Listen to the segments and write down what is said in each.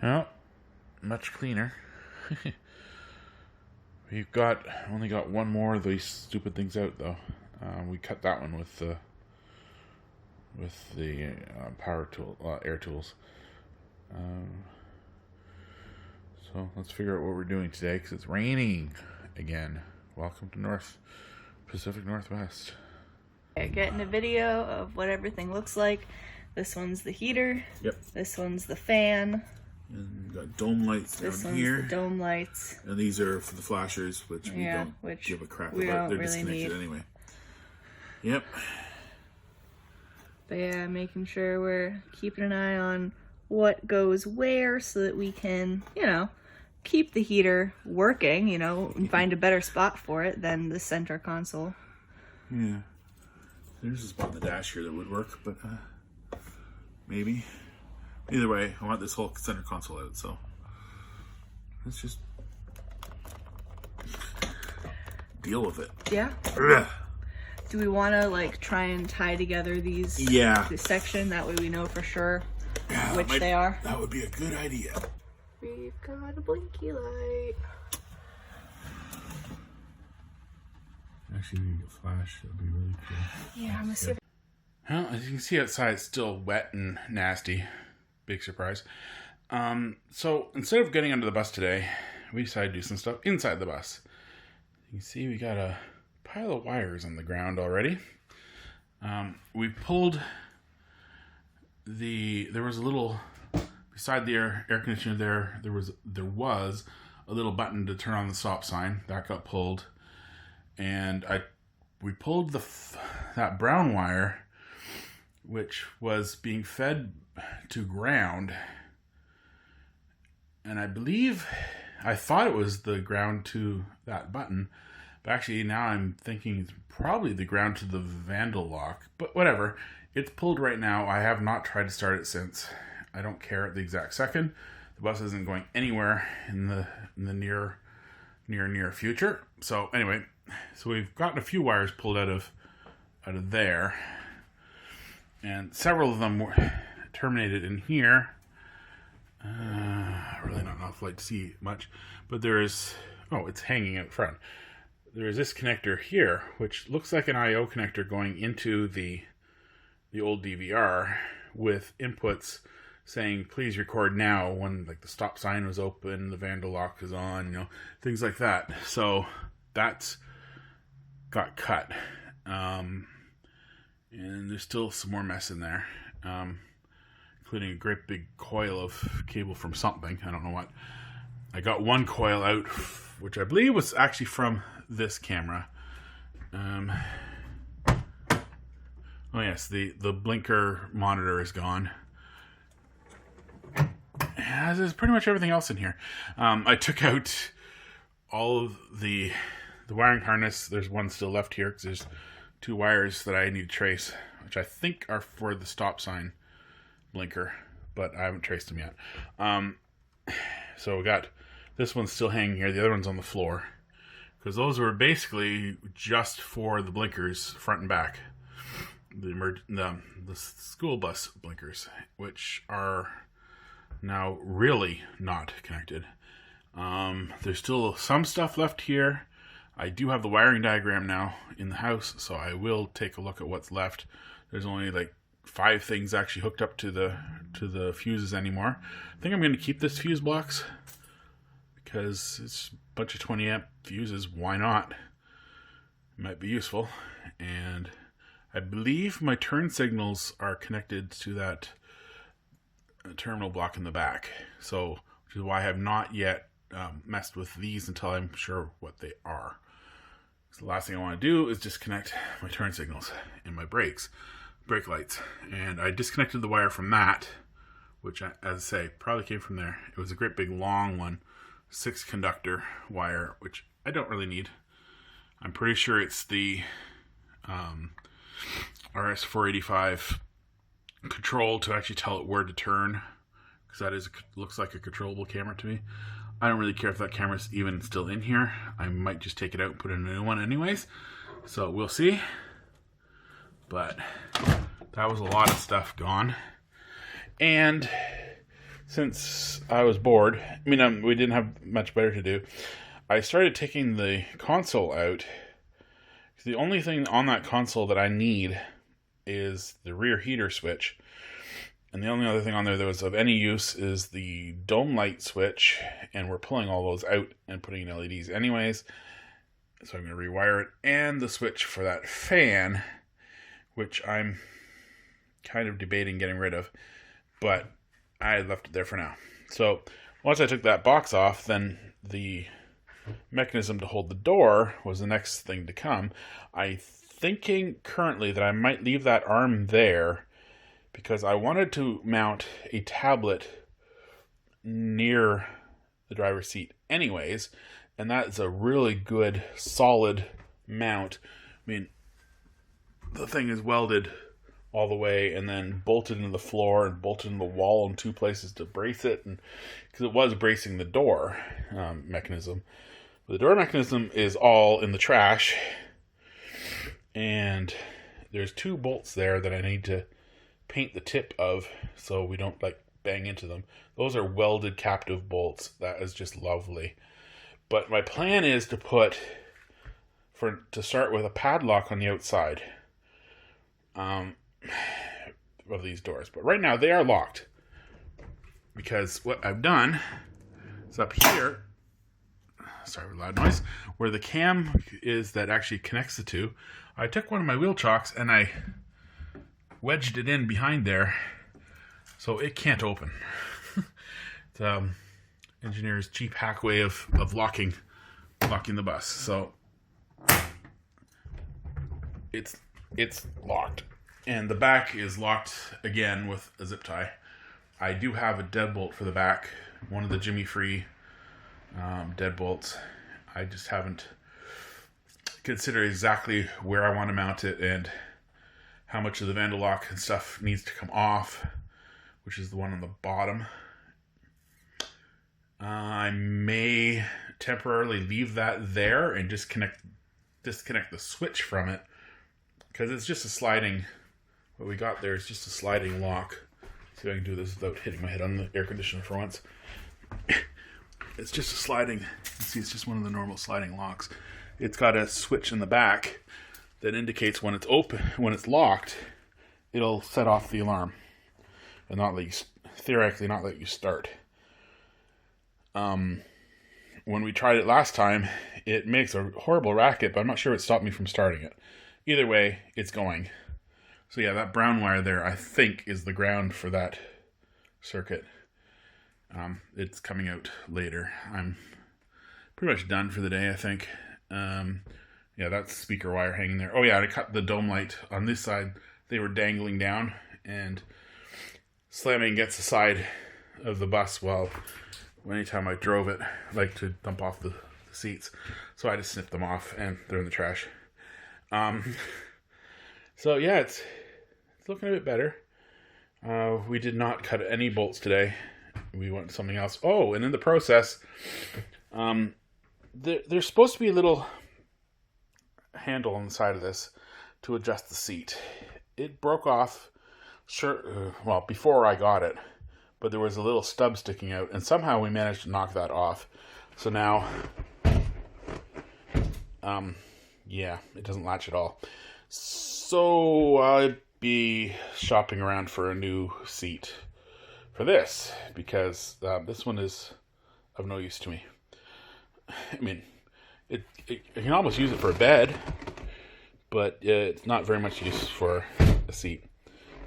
Well, much cleaner. We've only got one more of these stupid things out though. We cut that one with the power tool, air tools. So let's figure out what we're doing today because it's raining again. Welcome to Pacific Northwest. Getting a video of what everything looks like. This one's the heater. Yep. This one's the fan. And we've got dome lights This down one's here. the dome lights. And these are for the flashers, which we don't give a crap about. They're disconnected anyway. Yep. But yeah, making sure we're keeping an eye on what goes where so that we can, keep the heater working, and find a better spot for it than the center console. Yeah. There's a spot on the dash here that would work, but maybe. Either way, I want this whole center console out, so let's just deal with it. Yeah. Ugh. Do we want to try and tie together this section? That way we know for sure which they are. That would be a good idea. We've got a blinky light. Actually, we need a flash. That would be really cool. Yeah, I'm gonna see. Well, as you can see outside, it's still wet and nasty. Big surprise. So instead of getting under the bus today, we decided to do some stuff inside the bus. You can see we got a pile of wires on the ground already. We pulled there was a little, beside the air conditioner there was a little button to turn on the stop sign. That got pulled. And we pulled that brown wire, which was being fed to ground. And I thought it was the ground to that button. But actually now I'm thinking it's probably the ground to the vandal lock. But whatever. It's pulled right now. I have not tried to start it since. I don't care at the exact second. The bus isn't going anywhere in the near future. So anyway, so we've gotten a few wires pulled out of there. And several of them were terminated in here. Really not enough light to see much. But there is... Oh, it's hanging out front. There is this connector here, which looks like an I/O connector going into the old DVR with inputs saying, please record now, when the stop sign was open, the vandal lock is on, things like that. So that's got cut. And there's still some more mess in there, including a great big coil of cable from something. I don't know what. I got one coil out, which I believe was actually from this camera. Oh yes, the blinker monitor is gone. As is pretty much everything else in here. I took out all of the wiring harness. There's one still left here because there's two wires that I need to trace, which I think are for the stop sign blinker, but I haven't traced them yet. So we got this one's still hanging here. The other one's on the floor because those were basically just for the blinkers front and back. The school bus blinkers, which are now really not connected. There's still some stuff left here. I do have the wiring diagram now in the house, so I will take a look at what's left. There's only 5 things actually hooked up to the fuses anymore. I think I'm going to keep this fuse box because it's a bunch of 20 amp fuses. Why not? It might be useful. And I believe my turn signals are connected to that terminal block in the back. So, which is why I have not yet messed with these until I'm sure what they are. So the last thing I want to do is disconnect my turn signals and my brake lights. And I disconnected the wire from that, which, as I say, probably came from there. It was a great big long one, 6 conductor wire, which I don't really need. I'm pretty sure it's the RS485 control to actually tell it where to turn, because that looks like a controllable camera to me. I don't really care if that camera's even still in here. I might just take it out and put in a new one anyways. So we'll see. But that was a lot of stuff gone. And since I was bored, I mean, we didn't have much better to do, I started taking the console out. The only thing on that console that I need is the rear heater switch. And the only other thing on there that was of any use is the dome light switch. And we're pulling all those out and putting in LEDs anyways. So I'm going to rewire it. And the switch for that fan, which I'm kind of debating getting rid of. But I left it there for now. So once I took that box off, then the mechanism to hold the door was the next thing to come. I'm thinking currently that I might leave that arm there because I wanted to mount a tablet near the driver's seat anyways, and that's a really good solid mount. I mean, the thing is welded all the way and then bolted into the floor and bolted into the wall in two places to brace it, and because it was bracing the door mechanism. The door mechanism is all in the trash, and there's 2 bolts there that I need to paint the tip of so we don't like bang into them. Those are welded captive bolts. That is just lovely. But my plan is to start with a padlock on the outside of these doors. But right now they are locked because what I've done is up here, sorry for loud noise, where the cam is that actually connects the two, I took one of my wheel chocks and I wedged it in behind there so it can't open. It's engineer's cheap hack way of locking the bus. So it's locked. And the back is locked again with a zip tie. I do have a deadbolt for the back, one of the Jimmy Free deadbolts. I just haven't considered exactly where I want to mount it and how much of the vandal lock and stuff needs to come off, which is the one on the bottom. I may temporarily leave that there and just disconnect the switch from it, because it's just a sliding, what we got there is just a sliding lock. See if I can do this without hitting my head on the air conditioner for once. It's just a sliding, see, it's just one of the normal sliding locks. It's got a switch in the back that indicates when it's open, when it's locked, it'll set off the alarm and not let you, theoretically not let you start. When we tried it last time, it makes a horrible racket, but I'm not sure it stopped me from starting it. Either way, it's going. So yeah, that brown wire there, I think, is the ground for that circuit. It's coming out later. I'm pretty much done for the day, I think. Yeah, that's speaker wire hanging there. Oh yeah, I cut the dome light on this side. They were dangling down and slamming against the side of the bus while anytime I drove it, I like to dump off the seats. So I just snipped them off and they're in the trash. So yeah, it's looking a bit better. We did not cut any bolts today. We went something else. Oh, and in the process, there's supposed to be a little handle on the side of this to adjust the seat. It broke off, well, before I got it, but there was a little stub sticking out, and somehow we managed to knock that off. So now, yeah, it doesn't latch at all. So I'd be shopping around for a new seat for this, because this one is of no use to me. I mean, you can almost use it for a bed, but it's not very much use for a seat.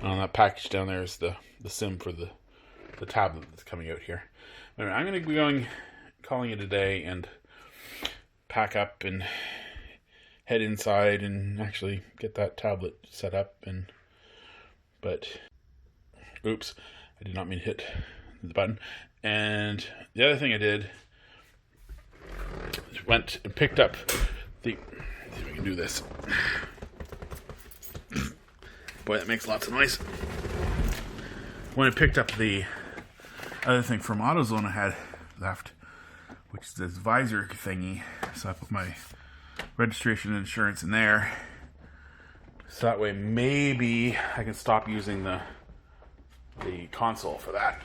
And on that package down there is the SIM for the tablet that's coming out here. Anyway, I'm going to be calling it a day and pack up and head inside and actually get that tablet set up. But oops, I did not mean to hit the button. And the other thing I did, went and picked up the, let's see if I can do this. Boy, that makes lots of noise. When I picked up the other thing from AutoZone I had left, which is this visor thingy, so I put my registration and insurance in there, so that way maybe I can stop using the console for that.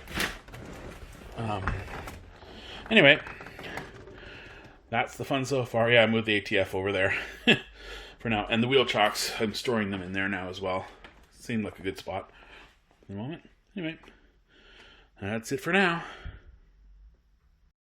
Anyway, that's the fun so far. Yeah, I moved the ATF over there for now. And the wheel chocks, I'm storing them in there now as well. Seemed like a good spot at the moment. Anyway, that's it for now.